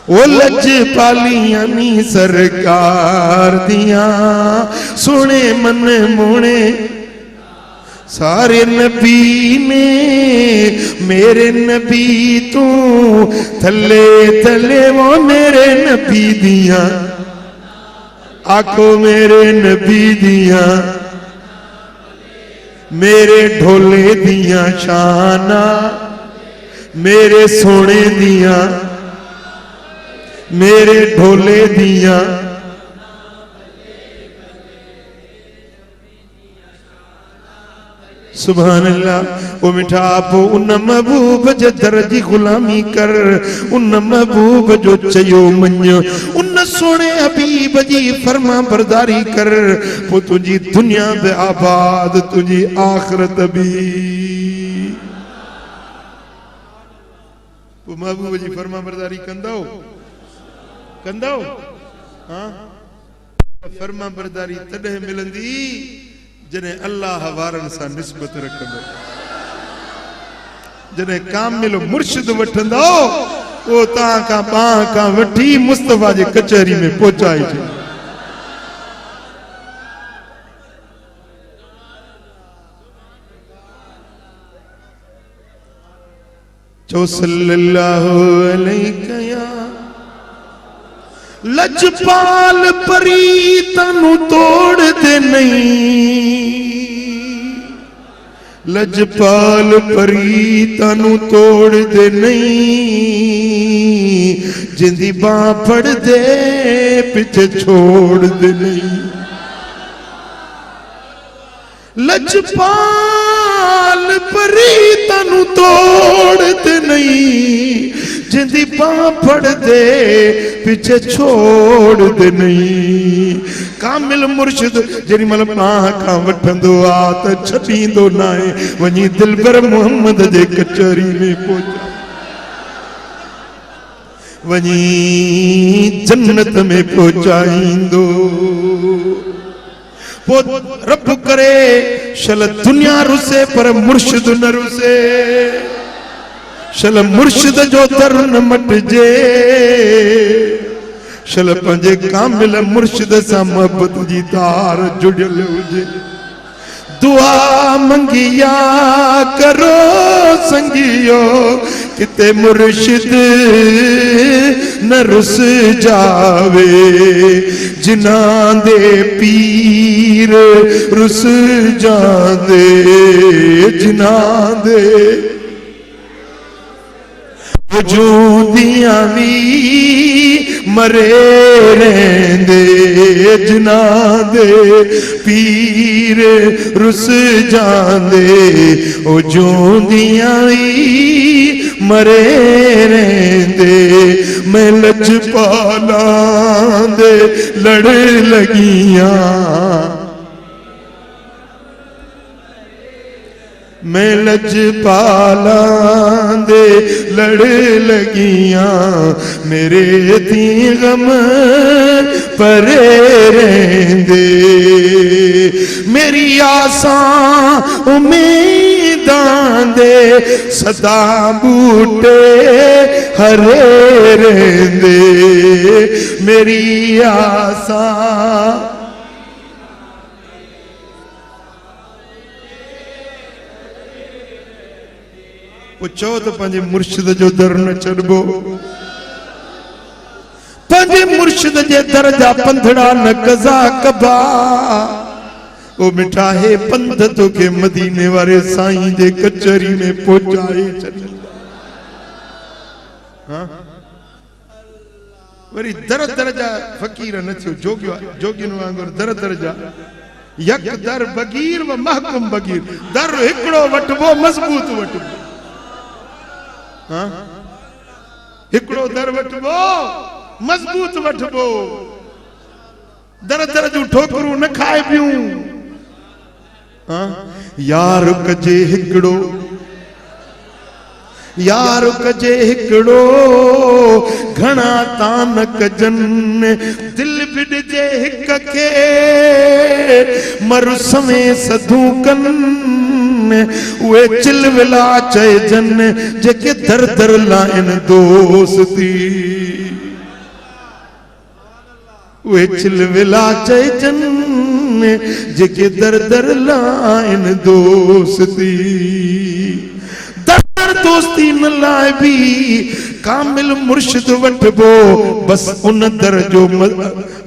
ओ लज पालियां नी सरकार दियां सोने मन मोने सारे नबी ने मेरे नबी तू थले थले वो मेरे नबी दियां आखो मेरे नबी दियां मेरे ढोले दियां शाना मेरे सोने दियां मेरे ढोले दियां सुभान अल्लाह। ओ मिठा आपो उन महबूब जे दर्जी गुलामी कर उन महबूब जो चयो मन्यो उन सोने हबीब जी फरमा बरदारी कर वो तुझी दुनिया बे आबाद तुझी आखिरत भी। वो महबूब जी फरमा बरदारी कंदो हाँ फरमा बरदारी तॾहिं मिलंदी जॾहिं अल्लाह वारनि सां निस्बत रखंदो जॾहिं कामिल मुर्शिद वठंदो वो तव्हां खां बाह खां वठी मुस्तफा जे कचहरी में पहुचाइजे। चो सल्लल्लाहु अलैहि या लजपाल परी तनु तोड़ दे नहीं लजपाल परी तनु तोड़ दे नहीं जिंदी बां फड़ दे पीछे छोड़ दे नहीं लजपाल परी तनु तोड़ दे नहीं जिंदी बां फड़ दे पीछे छोड़ दे नहीं। कामिल मुर्शिद जेरी मल बाह खां वठंदो आ त छॾींदो नाहे वञी दिलबर मोहम्मद जे कचहरी में पहुचा वञी जन्नत में पहुचाईंदो। पो रब करे शल दुनिया रुसे पर मुर्शिद न रुसे शल मुर्शिद जो दर न मटजे शल पंजे कामिल मुर्शिद सां मोहब्बत जी तार जुड़ियल हुजे। दुआ मंगिया करो संगियो किते मुर्शिद न रुस जावे जिना दे पीर रुस जांदे जिना दे वजूदियां भी मरे रहंदे जिना दे पीर रुस जांदे वजूदियां भी मरे रहंदे। मैं लजपाला दे लड़ लगियां मैं लजपाला दे लड़ लगियां मेरे थी गम परे रहंदे मेरी आसां उम्मीदां दे सदा बूटे हरे रहंदे मेरी आसां पुछो तो पंहिंजे मुर्शिद जो दर न छॾिबो पंहिंजे मुर्शिद जे दर जा पंधड़ा न कज़ा कबा। ओ मिठा है पंध तोखे मदीने वारे साईं जे कचहरी में पहुचाए छॾींदा। हाँ वरी दर दर जा फ़कीर न थियो जोगियुनि वांगुरु दर दर जा यक दर बगीर व महकुम बगीर दर हिकिड़ो वठिबो मज़बूत वठिबो। हाँ हिकिड़ो दर वठिबो मज़बूत वठिबो दर दर जूं ठोकरूं न खाए पियूं। हाँ यार कजे हिकिड़ो यार कजे हिकिड़ो घणा तान कजन दिल बिड़जे हिक के मरु समय सदू कन वे चिल विला चइजन जेके दर दर लाइन दोस्ती। वे चिलविला चैचन जेके दर दर लाइन दोस्ती दर दर दोस्ती न लाए भी कामिल मुर्शिद वठबो बस उन दर जो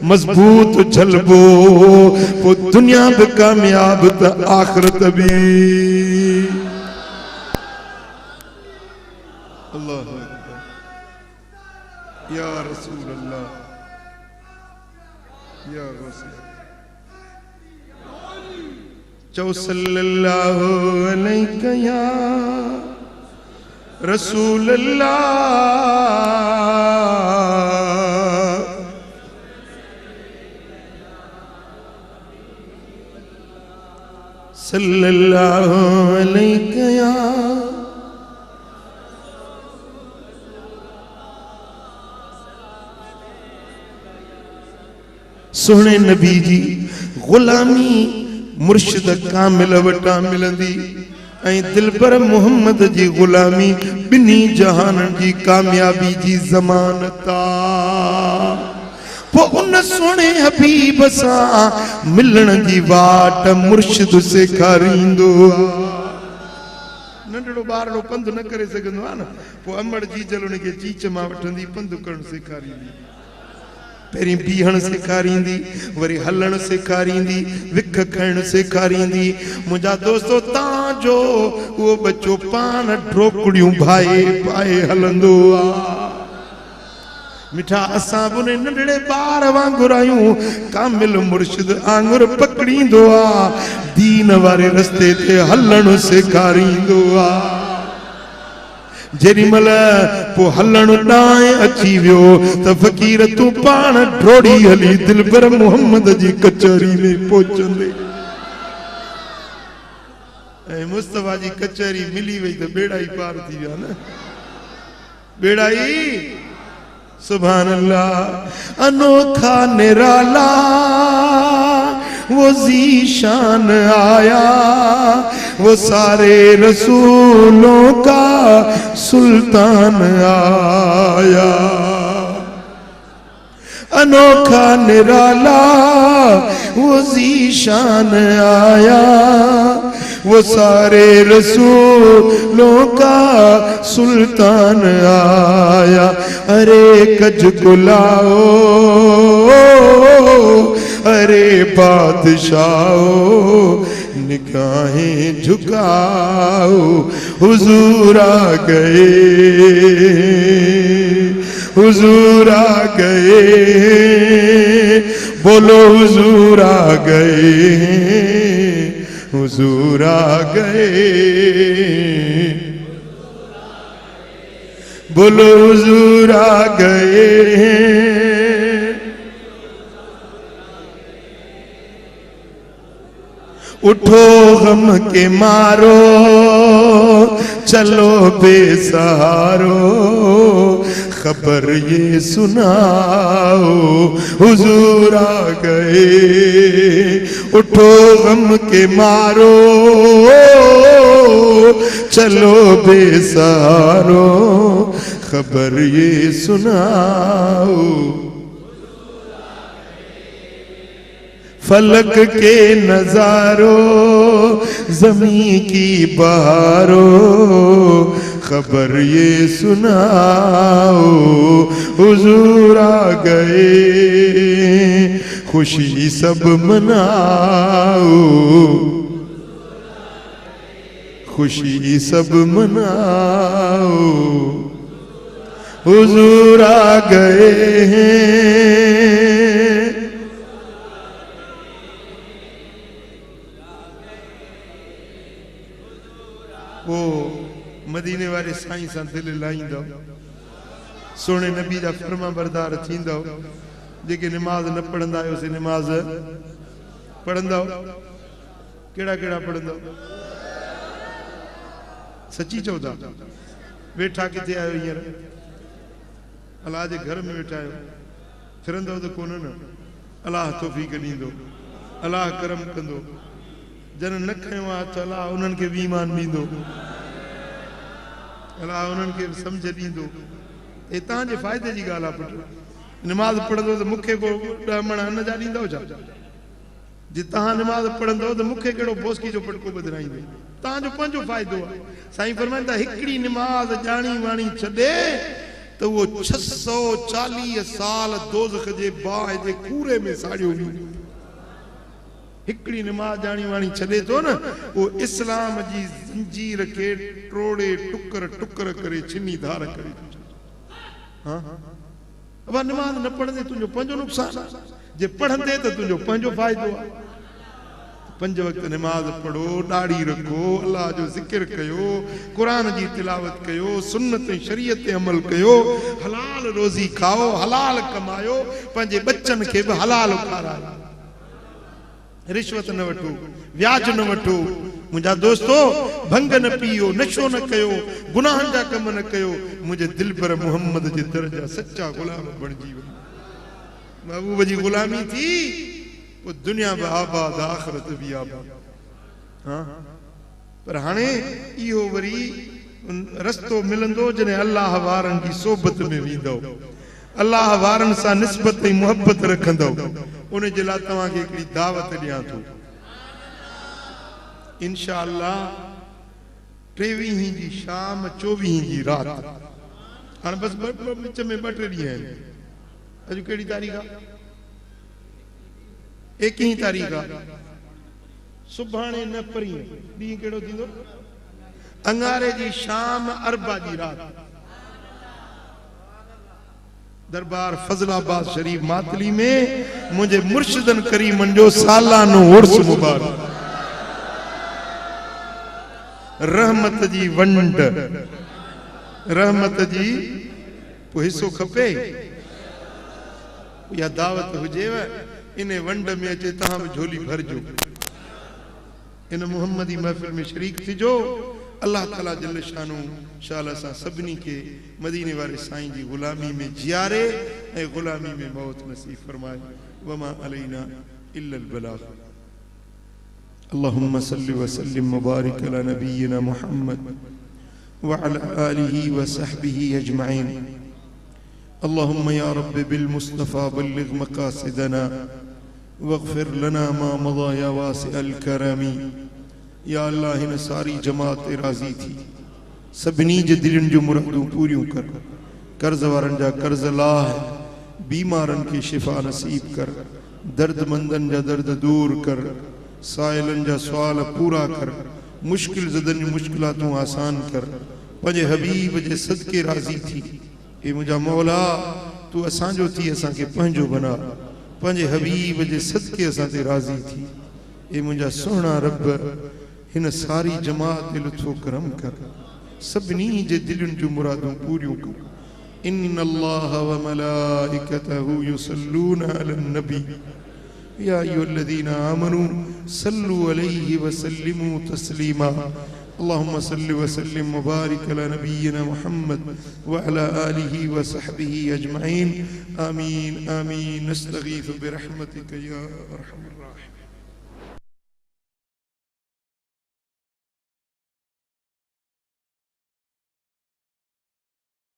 मजबूत झलबो वो दुनिया भी कामयाब त आखिरत भी। अल्लाह या रसूल अल्लाह या गौसे चौ सल्लल्लाहु अलैहि या रसूल अल्लाह सल्लल्लाहु अलैहि या सोहणे नबी जी गुलामी मुर्शिद कामिल वटा मिलंदी ऐं दिलबर मोहम्मद जी गुलामी बिनी जहान जी कामयाबी जी ज़मानत वो उन सोने हबीब सां मिलण जी वाट मुर्शिद सेखारींदो नंढड़ो ॿारड़ो पंधु न करे सघंदो आहे न पोइ अमड़ जी जल उनखे चीच मां वठंदी पंधु करणु सेखारींदी पहिरीं बीहण सेखारींदी वरी हलण सेखारींदी विख खणण सेखारींदी। मुंहिंजा दोस्तो तव्हांजो उहो बच्चो पाण ढोकड़ियूं भाए पाए हलंदो आहे मिठा असां बि उन नंढड़े ॿार वांगुरु आहियूं कामिल मुर्शिद आंगुर पकड़ींदो आहे दीन वारे रस्ते ते हलण सेखारींदो आहे। जेॾीमहिल पोइ हलण ॾांहुं अची वियो त फ़क़ीर तूं पाण ड्रोड़ी हली दिलबर मोहम्मद जी कचहरी में पहुचंदे ऐं मुस्तफ़ा जी कचहरी मिली वई त बेड़ा ई पार थी विया न बेड़ा ई सुभान अल्लाह अनोखा निराला वो ज़ीशान आया वो सारे रसूलों का सुल्तान आया अनोखा निराला वो ज़ीशान आया वो सारे रसूलों का सुल्तान आया। अरे कज गुलाओ अरे बादशाहो निगाहें झुकाओ हुजूर आ गए हुजूर आ गए बोलो हुजूर आ गए हुजूर आ गए बोलो हुजूर आ गए। उठो गम के मारो चलो बेसहारो खबर ये सुनाओ हुजूर आ गए। उठो गम के मारो चलो बेसहारो खबर ये सुनाओ। फलक के नजारों ज़मीं की बहारों खबर ये सुनाओ हुजूर आ गए खुशी सब मनाओ खुशी सब मनाओ हुजूर आ गए हैं। वो मदीने वाले साईं सां दिल लाईंदो सोने नबी जा फर्मा बरदार थींदो जेके नमाज न पढ़ंदा आहियो से नमाज पढ़ंदो केड़ा केड़ा पढ़ंदो सच्ची चओ था वेठा किथे आयो हींअर अलाह जे घर में वेठा आहियो फिरंदो त कोन न अलाह तौफ़ीक़ ॾींदो अलाह करम कंदो जन न खयो आहे त अलाह उन्हनि खे बि ईमान ॾींदो अलाह उन्हनि खे सम्झ ॾींदो। हे तव्हांजे फ़ाइदे जी ॻाल्हि आहे पुटु नमाज पढ़ंदो त मूंखे को 10 मण अन्न जा ॾींदव छा? जे तव्हां नमाज पढ़ंदो त मूंखे कहिड़ो बोस्की जो पटको ॿधाईंदो? तव्हांजो पंहिंजो फ़ाइदो आहे। साईं फरमाईंदा हिकिड़ी नमाज ॼाणी वाणी छॾे त उहो 640 साल दोज़ख जे बाहि जे कूड़े में साड़ियो वियो। हिकिड़ी नमाज ॼाणी वाणी छॾे थो न, उहो इस्लाम जी ज़ंजीर खे टोड़े टुकर टुकर करे छिनी धार करे। हाँ अब नमाज न पढ़ंदे तुंहिंजो पंहिंजो नुक़सान, जे पढ़ंदे त तुंहिंजो पंहिंजो फ़ाइदो आहे। 5 वक्त नमाज पढ़ो, दाढ़ी रखो, अल्लाह जो ज़िक्र कयो, कुरान जी तिलावत कयो, सुन्नत शरीयत ते अमल कयो, हलाल रोज़ी खाओ, हलाल कमायो, पंहिंजे बच्चन खे बि हलाल खारायो। रिश्वत न वठो, व्याज न वठो। मुंहिंजा दोस्तो, भंग न पियो, नशो न कयो, गुनाहनि जा कम न कयो। मुंहिंजे दिलबर मोहम्मद जे दर जा सच्चा गुलाम बणिजी वञो। महबूब जी गुलामी थी वो दुनिया बि आबाद, आख़िरत बि आबाद। हाँ पर हाणे इहो वरी रस्तो मिलंदो जॾहिं अल्लाह वारनि जी सोबत में वेंदो, अल्लाह वारनि सां निस्बत ऐं मुहबत रखंदो। उन जे लाइ तव्हांखे हिकिड़ी दावत ॾियां थो। इंशा अल्लाह 23 जी शाम 24 जी रात, हाणे बसि विच में 2-3 ॾींहं आहिनि। अॼु कहिड़ी तारीख़ आहे? 21 तारीख़ आहे। सुभाणे न परीं ॾींहुं कहिड़ो थींदो? अंगारे जी शाम, अरबा जी रात। दरबार फजलाबाद शरीफ मातली में मुझे मुर्शिदन करीमन जो सालानो उर्स मुबारक। रहमत जी वंड, रहमत जी पोइ हिस्सो खपे या दावत हुजेव। इन वंड में अचे तव्हां बि झोली भरजो, इन मुहम्मदी महफ़िल में शरीक थिजो। अल्लाह ताला जल शानो शाला सां सभिनी के मदीने वारे साईं जी गुलामी में जियारे ऐं गुलामी में मौत नसीब फरमाए। वमा अलैना इल्लल बलाग। अल्लाहुम्मा सल्लि व सल्लिम मुबारिक अला नबिय्यिना मुहम्मद व अला आलिहि व सहबिहि अजमईन। अल्लाहुम्मा या रब्बि बिल मुस्तफा बल्लिग मकासिदना वग़फिर लना मा मदा या वासिअल करमी। या अल्लाह हिन सारी जमात राज़ी थी, सभिनी जे दिलनि जो मुरादूं पूरियूं कर। कर्ज़ वारनि जा कर्ज़ लाह, बीमारनि खे शिफ़ा नसीब कर, दर्दमंदनि जा दर्द दूर कर, साइलनि जा सवाल पूरा कर, मुश्किल ज़दनि जूं मुश्किलातूं आसान कर। पंहिंजे हबीब जे सदके राज़ी थी। ए मुंहिंजा मौला, तू असांजो थी असांखे पंहिंजो बना। पंहिंजे हबीब जे सदके असां ते राज़ी थी। ए मुंहिंजा सुहिणा रब, हिन सारी जमात ते लुत्फ़ो करम कर, सभिनी जे दिलनि जूं मुरादूं पूरियूं कर। इन्नल्लाह व मलाइकतहू युसल्लूना अलन नबी या अय्युहल्लज़ीना आमनू सल्लू अलैहि व सल्लिमू तस्लीमा। अल्लाहुम्मा सल्लि व सल्लिम मुबारिक अला नबिय्यिना मुहम्मद व अला आलिहि व सहबिहि अजमईन। आमीन आमीन। नस्तगीथु बिरहमतिका या अरहमर राहिमीन।